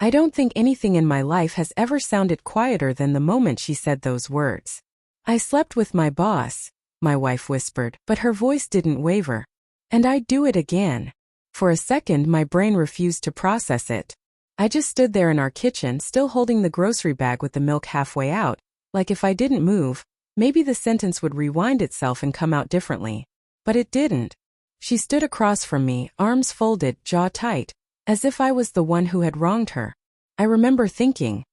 I don't think anything in my life has ever sounded quieter than the moment she said those words. I slept with my boss, my wife whispered, but her voice didn't waver. And I'd do it again. For a second, my brain refused to process it. I just stood there in our kitchen, still holding the grocery bag with the milk halfway out, like if I didn't move, maybe the sentence would rewind itself and come out differently. But it didn't. She stood across from me, arms folded, jaw tight, as if I was the one who had wronged her. I remember thinking,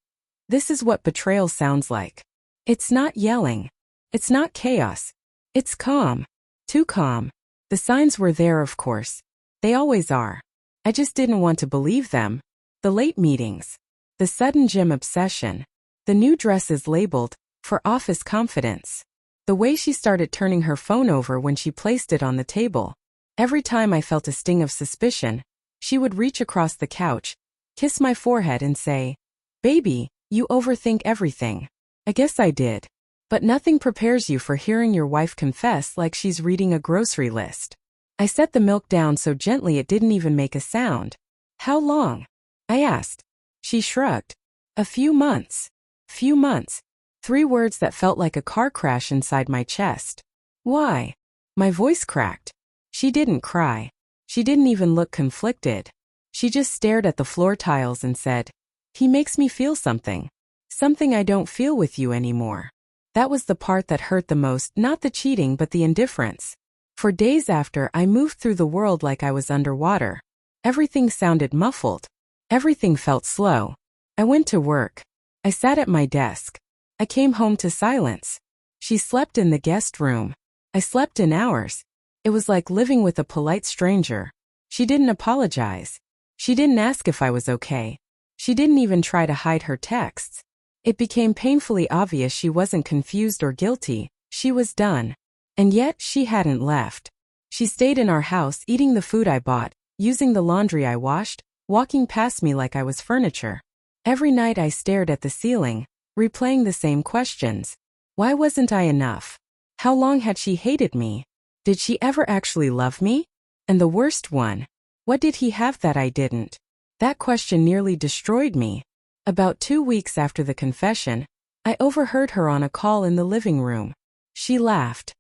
this is what betrayal sounds like. It's not yelling. It's not chaos. It's calm. Too calm. The signs were there, of course. They always are. I just didn't want to believe them. The late meetings. The sudden gym obsession. The new dresses labeled, for office confidence. The way she started turning her phone over when she placed it on the table. Every time I felt a sting of suspicion, she would reach across the couch, kiss my forehead and say, "Baby, you overthink everything." I guess I did. But nothing prepares you for hearing your wife confess like she's reading a grocery list. I set the milk down so gently it didn't even make a sound. "How long?" I asked. She shrugged. "A few months." Few months. 3 words that felt like a car crash inside my chest. "Why?" My voice cracked. She didn't cry. She didn't even look conflicted. She just stared at the floor tiles and said, "He makes me feel something. Something I don't feel with you anymore." That was the part that hurt the most, not the cheating but the indifference. For days after, I moved through the world like I was underwater. Everything sounded muffled. Everything felt slow. I went to work. I sat at my desk. I came home to silence. She slept in the guest room. I slept in ours. It was like living with a polite stranger. She didn't apologize. She didn't ask if I was okay. She didn't even try to hide her texts. It became painfully obvious she wasn't confused or guilty. She was done. And yet, she hadn't left. She stayed in our house, eating the food I bought, using the laundry I washed, walking past me like I was furniture. Every night I stared at the ceiling, replaying the same questions. Why wasn't I enough? How long had she hated me? Did she ever actually love me? And the worst one, what did he have that I didn't? That question nearly destroyed me. About 2 weeks after the confession, I overheard her on a call in the living room. She laughed.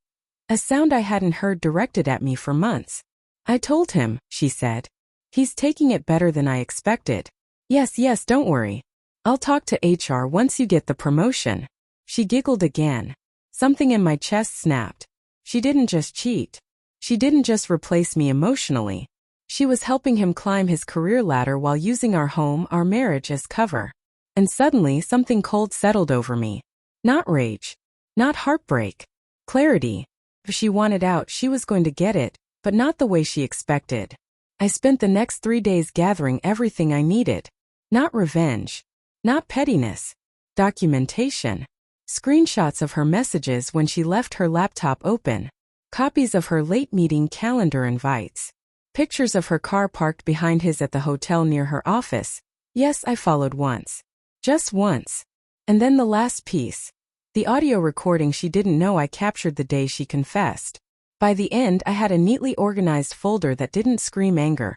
A sound I hadn't heard directed at me for months. "I told him," she said. "He's taking it better than I expected. Yes, don't worry. I'll talk to HR once you get the promotion." She giggled again. Something in my chest snapped. She didn't just cheat. She didn't just replace me emotionally. She was helping him climb his career ladder while using our home, our marriage as cover. And suddenly something cold settled over me. Not rage. Not heartbreak. Clarity. If she wanted out, she was going to get it, but not the way she expected. I spent the next 3 days gathering everything I needed. Not revenge. Not pettiness. Documentation. Screenshots of her messages when she left her laptop open. Copies of her late meeting calendar invites. Pictures of her car parked behind his at the hotel near her office. Yes, I followed once. Just once. And then the last piece. The audio recording she didn't know I captured the day she confessed. By the end, I had a neatly organized folder that didn't scream anger.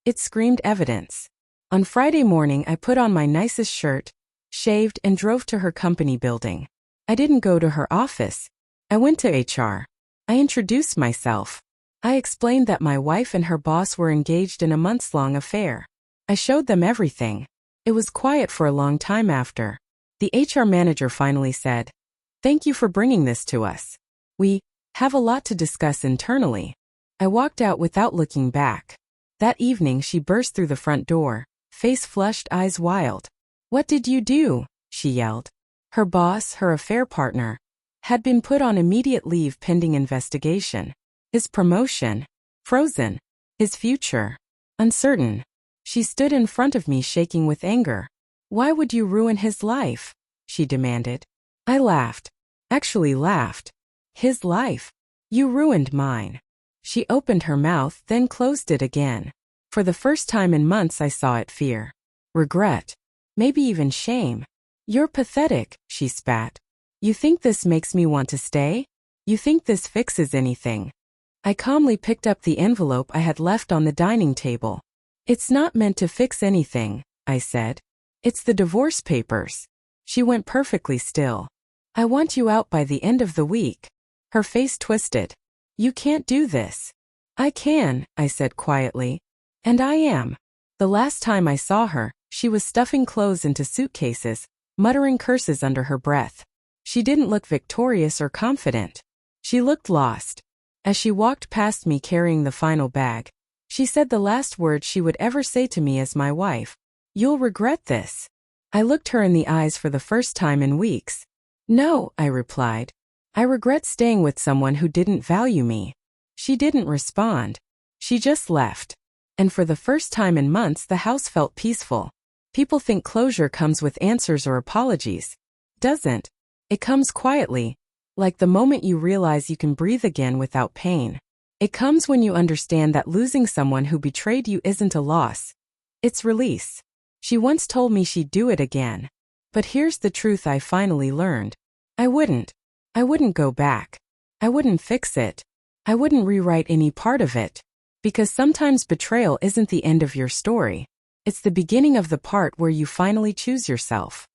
It screamed evidence. On Friday morning, I put on my nicest shirt, shaved, and drove to her company building. I didn't go to her office. I went to HR. I introduced myself. I explained that my wife and her boss were engaged in a months-long affair. I showed them everything. It was quiet for a long time after. The HR manager finally said, "Thank you for bringing this to us. We have a lot to discuss internally." I walked out without looking back. That evening she burst through the front door, face flushed, eyes wild. "What did you do?" she yelled. Her boss, her affair partner, had been put on immediate leave pending investigation. His promotion, frozen. His future, uncertain. She stood in front of me shaking with anger. "Why would you ruin his life?" she demanded. I laughed. Actually laughed. "His life? You ruined mine." She opened her mouth, then closed it again. For the first time in months I saw it: fear. Regret. Maybe even shame. "You're pathetic," she spat. "You think this makes me want to stay? You think this fixes anything?" I calmly picked up the envelope I had left on the dining table. "It's not meant to fix anything," I said. It's the divorce papers. She went perfectly still. I want you out by the end of the week. Her face twisted. You can't do this. I can, I said quietly. And I am. The last time I saw her, she was stuffing clothes into suitcases, muttering curses under her breath. She didn't look victorious or confident. She looked lost. As she walked past me carrying the final bag, she said the last words she would ever say to me as my wife. You'll regret this. I looked her in the eyes for the first time in weeks. No, I replied. I regret staying with someone who didn't value me. She didn't respond. She just left. And for the first time in months, the house felt peaceful. People think closure comes with answers or apologies. Doesn't. It comes quietly, like the moment you realize you can breathe again without pain. It comes when you understand that losing someone who betrayed you isn't a loss. It's release. She once told me she'd do it again. But here's the truth I finally learned. I wouldn't. I wouldn't go back. I wouldn't fix it. I wouldn't rewrite any part of it. Because sometimes betrayal isn't the end of your story. It's the beginning of the part where you finally choose yourself.